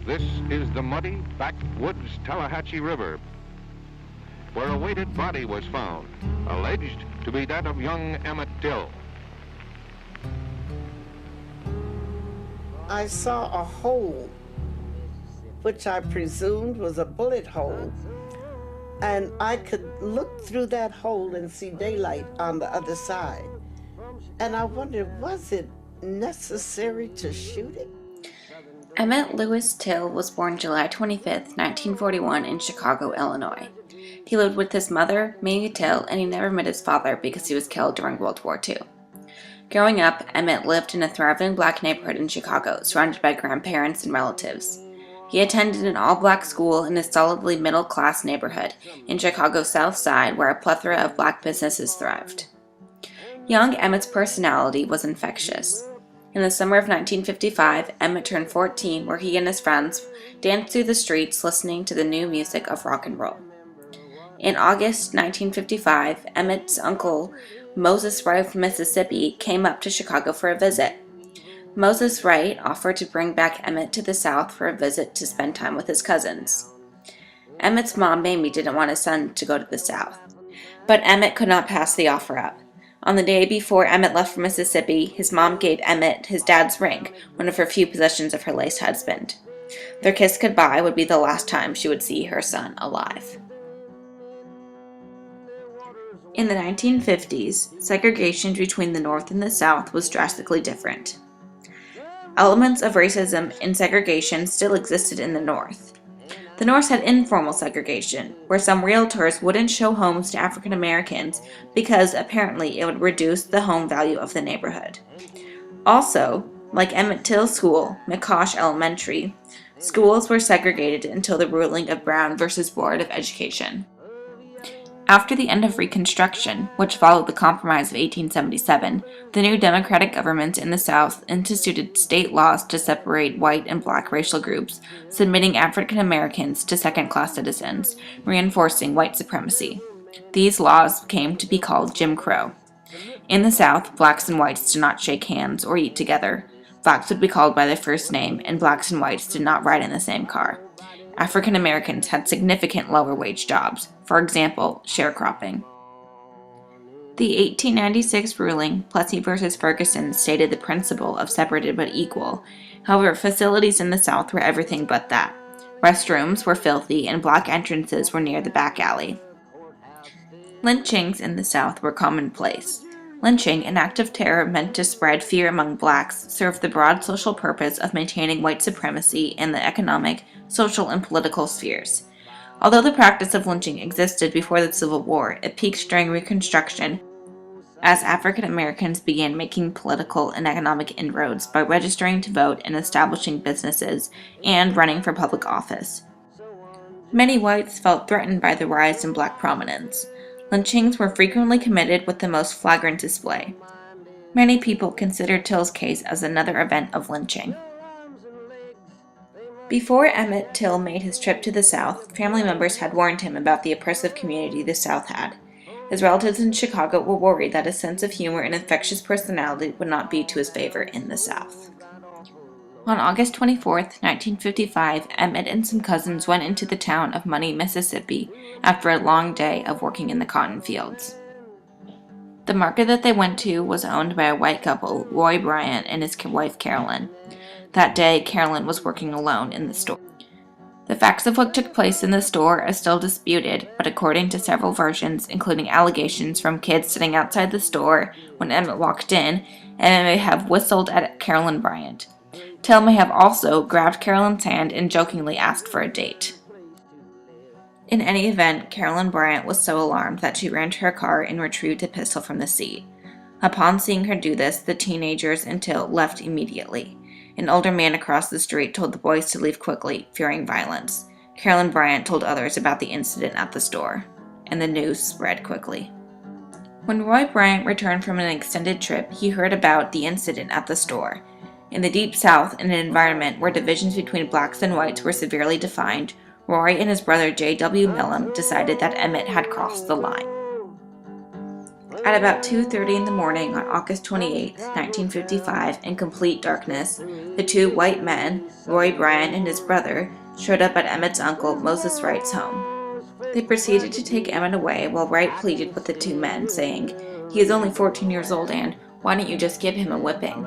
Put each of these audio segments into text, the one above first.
This is the muddy, backwoods Tallahatchie River, where a weighted body was found, alleged to be that of young Emmett Till. I saw a hole, which I presumed was a bullet hole, and I could look through that hole and see daylight on the other side. And I wondered, was it necessary to shoot it? Emmett Lewis Till was born July 25, 1941 in Chicago, Illinois. He lived with his mother, Mamie Till, and he never met his father because he was killed during World War II. Growing up, Emmett lived in a thriving black neighborhood in Chicago, surrounded by grandparents and relatives. He attended an all-black school in a solidly middle-class neighborhood in Chicago's South Side where a plethora of black businesses thrived. Young Emmett's personality was infectious. In the summer of 1955, Emmett turned 14, where he and his friends danced through the streets listening to the new music of rock and roll. In August 1955, Emmett's uncle, Moses Wright from Mississippi, came up to Chicago for a visit. Moses Wright offered to bring back Emmett to the South for a visit to spend time with his cousins. Emmett's mom, Mamie, didn't want his son to go to the South, but Emmett could not pass the offer up. On the day before Emmett left for Mississippi, his mom gave Emmett his dad's ring, one of her few possessions of her late husband. Their kiss goodbye would be the last time she would see her son alive. In the 1950s, segregation between the North and the South was drastically different. Elements of racism and segregation still existed in the North. The North had informal segregation, where some realtors wouldn't show homes to African Americans because apparently it would reduce the home value of the neighborhood. Also, like Emmett Till's school, McCosh Elementary, schools were segregated until the ruling of Brown versus Board of Education. After the end of Reconstruction, which followed the Compromise of 1877, the new Democratic government in the South instituted state laws to separate white and black racial groups, submitting African Americans to second-class citizens, reinforcing white supremacy. These laws came to be called Jim Crow. In the South, blacks and whites did not shake hands or eat together. Blacks would be called by their first name, and blacks and whites did not ride in the same car. African Americans had significant lower wage jobs, for example, sharecropping. The 1896 ruling, Plessy v. Ferguson, stated the principle of separated but equal. However, facilities in the South were everything but that. Restrooms were filthy and black entrances were near the back alley. Lynchings in the South were commonplace. Lynching, an act of terror meant to spread fear among blacks, served the broad social purpose of maintaining white supremacy in the economic, social, and political spheres. Although the practice of lynching existed before the Civil War, it peaked during Reconstruction as African Americans began making political and economic inroads by registering to vote and establishing businesses and running for public office. Many whites felt threatened by the rise in black prominence. Lynchings were frequently committed with the most flagrant display. Many people considered Till's case as another event of lynching. Before Emmett Till made his trip to the South, family members had warned him about the oppressive community the South had. His relatives in Chicago were worried that his sense of humor and infectious personality would not be to his favor in the South. On August 24, 1955, Emmett and some cousins went into the town of Money, Mississippi, after a long day of working in the cotton fields. The market that they went to was owned by a white couple, Roy Bryant and his wife Carolyn. That day, Carolyn was working alone in the store. The facts of what took place in the store are still disputed, but according to several versions, including allegations from kids sitting outside the store when Emmett walked in, Emmett may have whistled at Carolyn Bryant. Till may have also grabbed Carolyn's hand and jokingly asked for a date. In any event, Carolyn Bryant was so alarmed that she ran to her car and retrieved a pistol from the seat. Upon seeing her do this, the teenagers and Till left immediately. An older man across the street told the boys to leave quickly, fearing violence. Carolyn Bryant told others about the incident at the store, and the news spread quickly. When Roy Bryant returned from an extended trip, he heard about the incident at the store. In the Deep South, in an environment where divisions between blacks and whites were severely defined, Roy and his brother J.W. Millam decided that Emmett had crossed the line. At about 2:30 in the morning on August 28, 1955, in complete darkness, the two white men, Roy Bryan and his brother, showed up at Emmett's uncle Moses Wright's home. They proceeded to take Emmett away while Wright pleaded with the two men, saying, "He is only 14 years old and why don't you just give him a whipping?"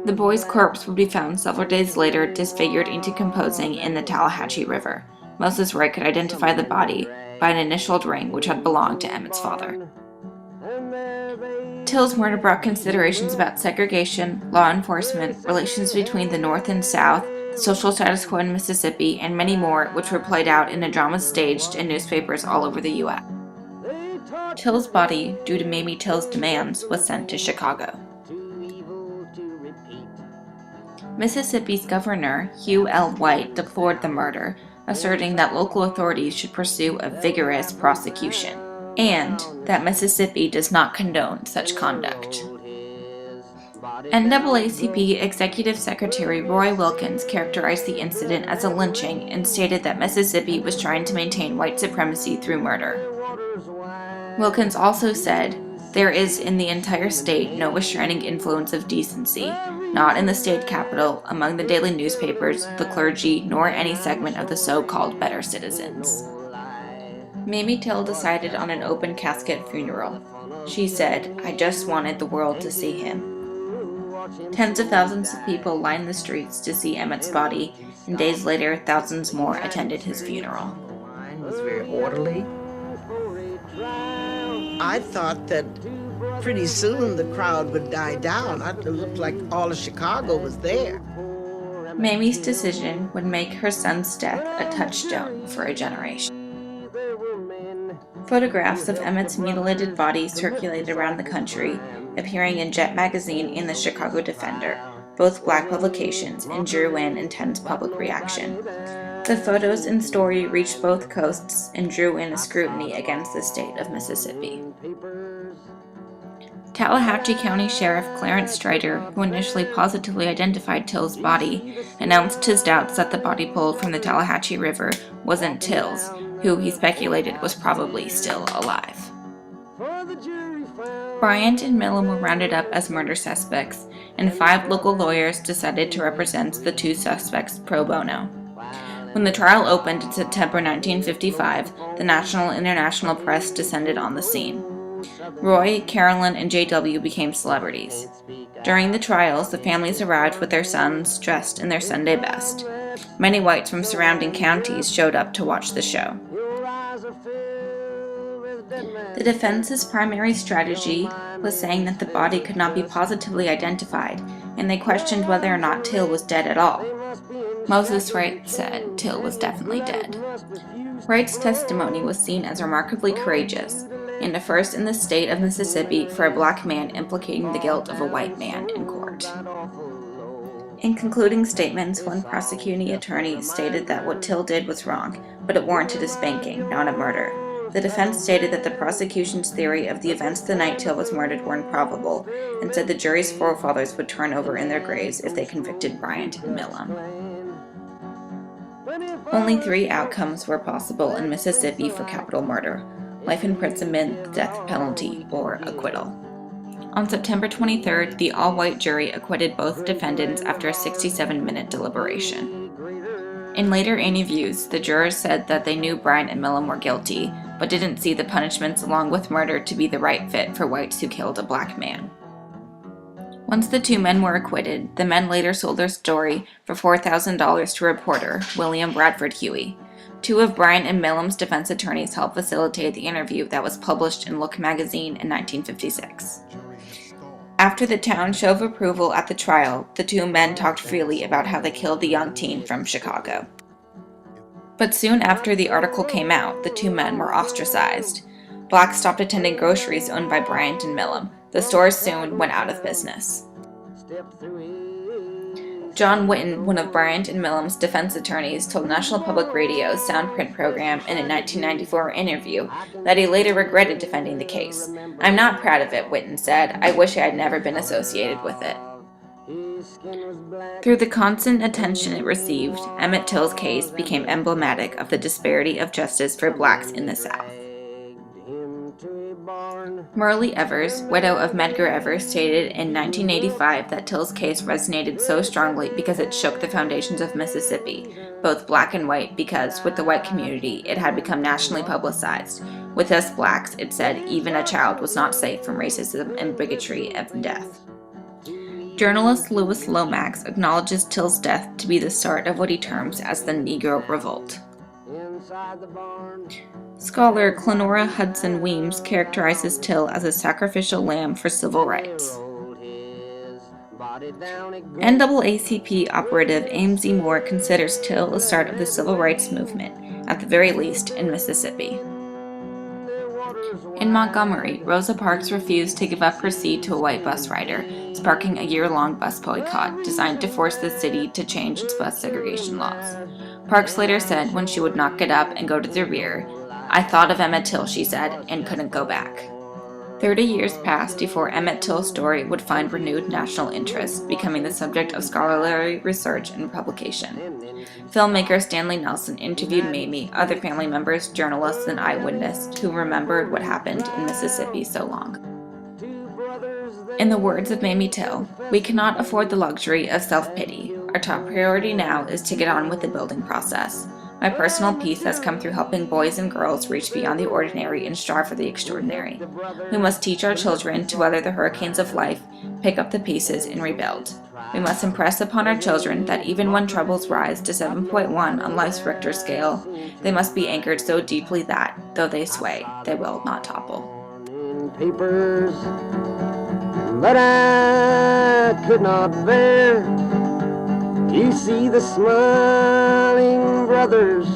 The boy's corpse would be found several days later disfigured and decomposing in the Tallahatchie River. Moses Wright could identify the body by an initialed ring which had belonged to Emmett's father. Till's murder brought considerations about segregation, law enforcement, relations between the North and South, the social status quo in Mississippi, and many more, which were played out in a drama staged in newspapers all over the U.S. Till's body, due to Mamie Till's demands, was sent to Chicago. Mississippi's governor, Hugh L. White, deplored the murder, asserting that local authorities should pursue a vigorous prosecution, and that Mississippi does not condone such conduct. NAACP Executive Secretary Roy Wilkins characterized the incident as a lynching and stated that Mississippi was trying to maintain white supremacy through murder. Wilkins also said, "There is in the entire state no restraining influence of decency, not in the state capitol, among the daily newspapers, the clergy, nor any segment of the so-called better citizens." Mamie Till decided on an open casket funeral. She said, "I just wanted the world to see him." Tens of thousands of people lined the streets to see Emmett's body, and days later, thousands more attended his funeral. It was very orderly. I thought that pretty soon the crowd would die down. It looked like all of Chicago was there. Mamie's decision would make her son's death a touchstone for a generation. Photographs of Emmett's mutilated body circulated around the country, appearing in Jet magazine and the Chicago Defender, both black publications, and drew in intense public reaction. The photos and story reached both coasts and drew in a scrutiny against the state of Mississippi. Tallahatchie County Sheriff Clarence Strider, who initially positively identified Till's body, announced his doubts that the body pulled from the Tallahatchie River wasn't Till's, who he speculated was probably still alive. Bryant and Millam were rounded up as murder suspects, and 5 local lawyers decided to represent the 2 suspects pro bono. When the trial opened in September 1955, the national and international press descended on the scene. Roy, Carolyn, and J.W. became celebrities. During the trials, the families arrived with their sons dressed in their Sunday best. Many whites from surrounding counties showed up to watch the show. The defense's primary strategy was saying that the body could not be positively identified, and they questioned whether or not Till was dead at all. Moses Wright said Till was definitely dead. Wright's testimony was seen as remarkably courageous, and a first in the state of Mississippi for a black man implicating the guilt of a white man in court. In concluding statements, one prosecuting attorney stated that what Till did was wrong, but it warranted a spanking, not a murder. The defense stated that the prosecution's theory of the events the night Till was murdered were improbable, and said the jury's forefathers would turn over in their graves if they convicted Bryant and Millam. Only 3 outcomes were possible in Mississippi for capital murder: life imprisonment, the death penalty, or acquittal. On September 23rd, the all-white jury acquitted both defendants after a 67-minute deliberation. In later interviews, the jurors said that they knew Bryant and Millam were guilty, but didn't see the punishments along with murder to be the right fit for whites who killed a black man. Once the 2 men were acquitted, the men later sold their story for $4,000 to reporter William Bradford Huey. 2 of Bryant and Millam's defense attorneys helped facilitate the interview that was published in Look magazine in 1956. After the town show of approval at the trial, the 2 men talked freely about how they killed the young teen from Chicago. But soon after the article came out, the 2 men were ostracized. Blacks stopped attending groceries owned by Bryant and Millam. The stores soon went out of business. John Whitten, one of Bryant and Millam's defense attorneys, told National Public Radio's Sound Print program in a 1994 interview that he later regretted defending the case. "I'm not proud of it," Whitten said. "I wish I had never been associated with it." Through the constant attention it received, Emmett Till's case became emblematic of the disparity of justice for blacks in the South. Merle Evers, widow of Medgar Evers, stated in 1985 that Till's case resonated so strongly because it shook the foundations of Mississippi, both black and white, because, with the white community, it had become nationally publicized. With us blacks, it said, even a child was not safe from racism and bigotry and death. Journalist Louis Lomax acknowledges Till's death to be the start of what he terms as the Negro Revolt. Scholar Clenora Hudson Weems characterizes Till as a sacrificial lamb for civil rights. NAACP operative Ames E. Moore considers Till the start of the civil rights movement, at the very least in Mississippi. In Montgomery, Rosa Parks refused to give up her seat to a white bus rider, sparking a year-long bus boycott designed to force the city to change its bus segregation laws. Parks later said when she would not get up and go to the rear, "I thought of Emmett Till," she said, and couldn't go back. 30 years passed before Emmett Till's story would find renewed national interest, becoming the subject of scholarly research and publication. Filmmaker Stanley Nelson interviewed Mamie, other family members, journalists, and eyewitnesses who remembered what happened in Mississippi so long. In the words of Mamie Till, "We cannot afford the luxury of self-pity. Our top priority now is to get on with the building process. My personal peace has come through helping boys and girls reach beyond the ordinary and strive for the extraordinary. We must teach our children to weather the hurricanes of life, pick up the pieces, and rebuild. We must impress upon our children that even when troubles rise to 7.1 on life's Richter scale, they must be anchored so deeply that, though they sway, they will not topple." Papers, but I could not bear to see the smiling brothers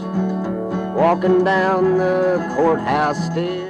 walking down the courthouse stairs.